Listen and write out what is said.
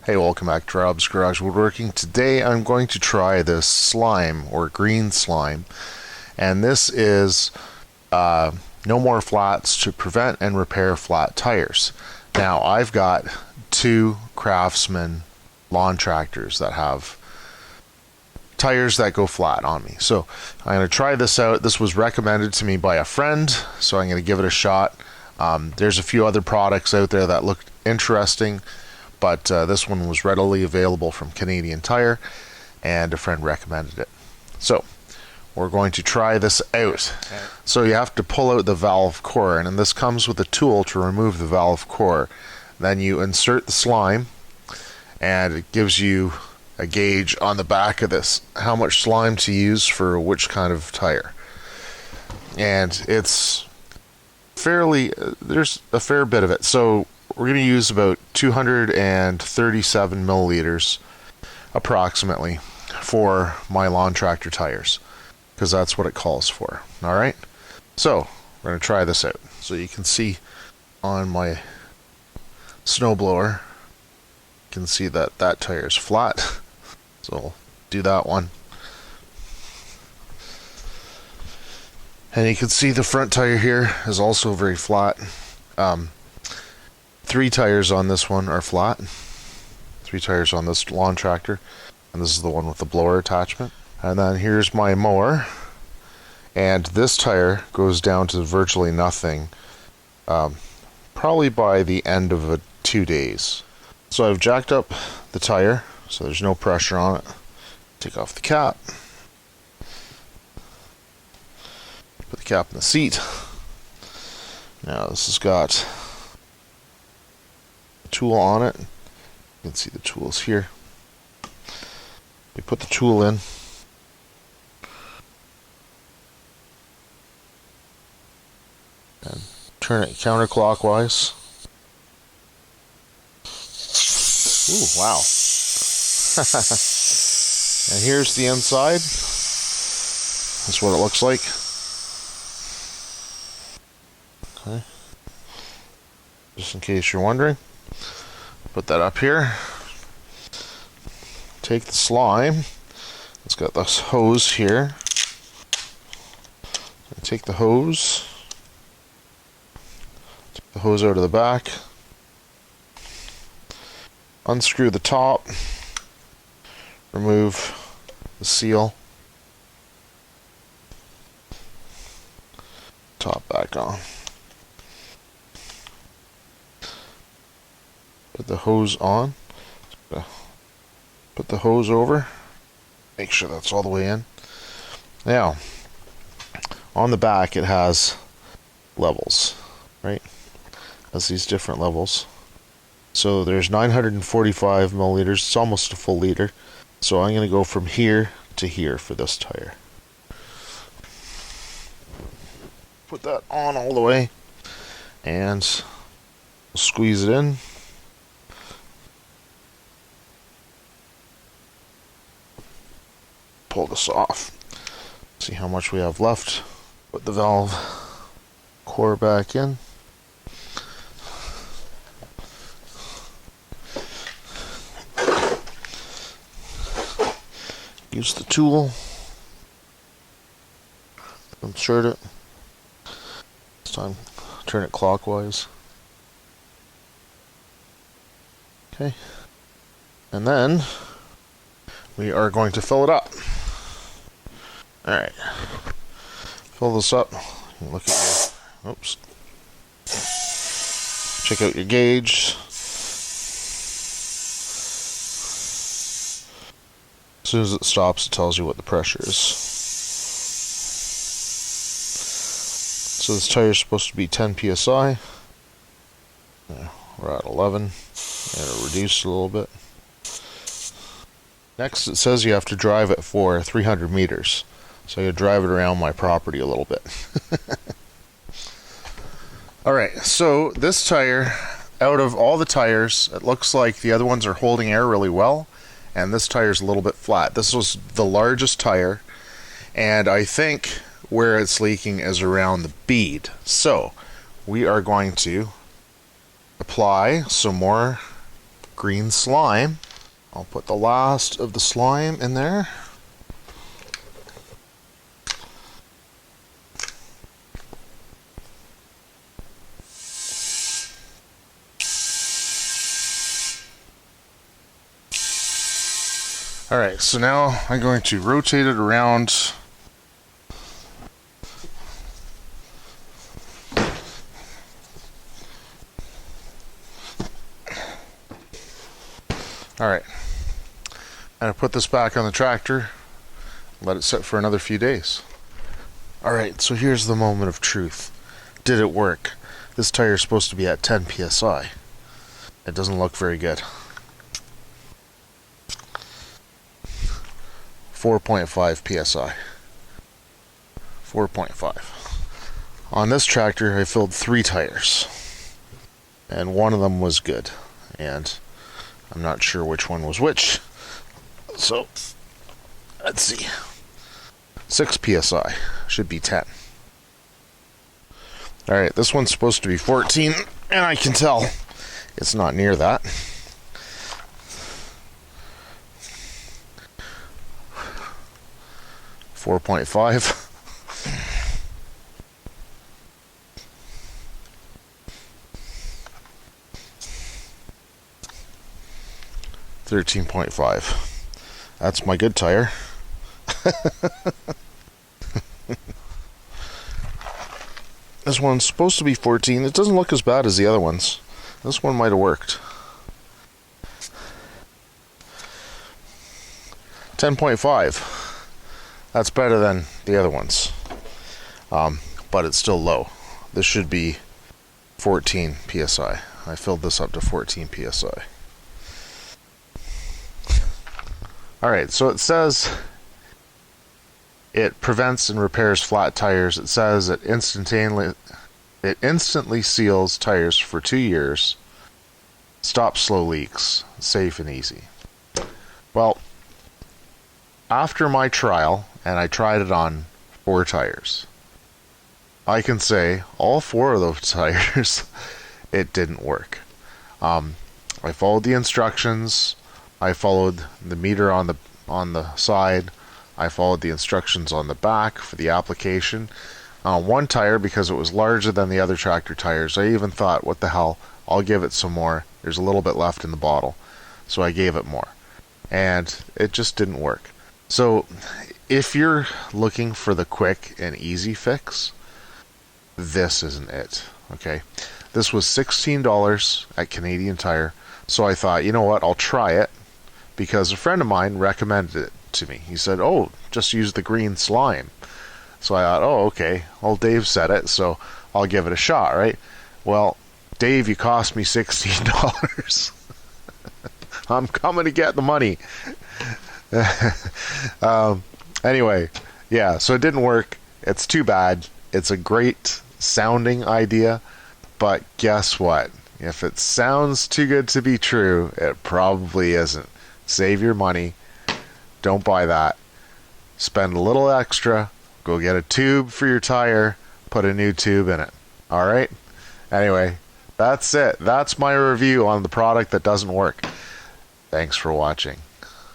Hey, welcome back to Rob's Garage Woodworking. Today I'm going to try this slime, or green slime, and this is no more flats to prevent and repair flat tires. Now, I've got two Craftsman lawn tractors that have tires that go flat on me. So I'm going to try this out. This was recommended to me by a friend, so I'm going to give it a shot. There's a few other products out there that look interesting, but this one was readily available from Canadian Tire, and a friend recommended it. So we're going to try this out. So you have to pull out the valve core, and this comes with a tool to remove the valve core. Then you insert the slime, and it gives you a gauge on the back of this, how much slime to use for which kind of tire. And it's fairly, there's a fair bit of it. So we're going to use about 237 milliliters approximately for my lawn tractor tires, because that's what it calls for. Alright, so we're going to try this out. So you can see on my snowblower, you can see that that tire is flat. So we'll do that one. And you can see the front tire here is also very flat. 3 tires on this one are flat. 3 tires on this lawn tractor. And this is the one with the blower attachment. And then here's my mower. And this tire goes down to virtually nothing. Probably by the end of 2 days. So I've jacked up the tire, so there's no pressure on it. Take off the cap. Put the cap in the seat. Now this has got a tool on it. You can see the tools here. We put the tool in. And turn it counterclockwise. Ooh, wow. And here's the inside. That's what it looks like. Okay. Just in case you're wondering. Put that up here. Take the slime. It's got this hose here. Take the hose. Take the hose out of the back. Unscrew the top. Remove the seal. Top back on. Put the hose on. Put the hose over. Make sure that's all the way in. Now, on the back it has levels, right? It has these different levels. So there's 945 milliliters. It's almost a full liter. So I'm going to go from here to here for this tire. Put that on all the way. And squeeze it in. Pull this off. See how much we have left. Put the valve core back in. Use the tool. Insert it. This time, turn it clockwise. Okay. And then we are going to fill it up. Alright. Fill this up. Look at your, oops. Check out your gauge. As soon as it stops, it tells you what the pressure is. So this tire is supposed to be 10 psi. We're at 11. It'll reduce a little bit. Next, it says you have to drive it for 300 meters. So you drive it around my property a little bit. Alright, so this tire, out of all the tires, it looks like the other ones are holding air really well, and this tire is a little bit flat. This was the largest tire, and I think where it's leaking is around the bead. So we are going to apply some more green slime. I'll put the last of the slime in there. Alright, so now I'm going to rotate it around. Alright, I'm going to put this back on the tractor, let it sit for another few days. Alright, so here's the moment of truth. Did it work? This tire is supposed to be at 10 psi. It doesn't look very good. 4.5 psi. 4.5. On this tractor, I filled 3 tires, and one of them was good, and I'm not sure which one was which. So, let's see. 6 psi. Should be 10. Alright, this one's supposed to be 14, and I can tell it's not near that. 4.5. 13.5. That's my good tire. This one's supposed to be 14. It doesn't look as bad as the other ones. This one might have worked. 10.5. That's better than the other ones. But it's still low. This should be 14 psi. I filled this up to 14 psi. Alright, so it says it prevents and repairs flat tires. It says it instantly seals tires for 2 years, stops slow leaks, safe and easy. Well, after my trial, and I tried it on 4 tires, I can say all 4 of those tires, it didn't work. I followed the instructions. I followed the meter on the side. I followed the instructions on the back for the application. One tire, because it was larger than the other tractor tires, I even thought, what the hell, I'll give it some more. There's a little bit left in the bottle. So I gave it more. And it just didn't work. So if you're looking for the quick and easy fix, this isn't it. Okay? This was $16 at Canadian Tire. So I thought, you know what, I'll try it, because a friend of mine recommended it to me. He said, oh, just use the green slime. So I thought, oh, okay. Well, Dave said it, so I'll give it a shot, right? Well, Dave, you cost me $16. I'm coming to get the money. Anyway, yeah, so it didn't work. It's too bad. It's a great sounding idea, but guess what? If it sounds too good to be true, it probably isn't. Save your money. Don't buy that. Spend a little extra. Go get a tube for your tire. Put a new tube in it. Alright? Anyway, that's it. That's my review on the product that doesn't work. Thanks for watching.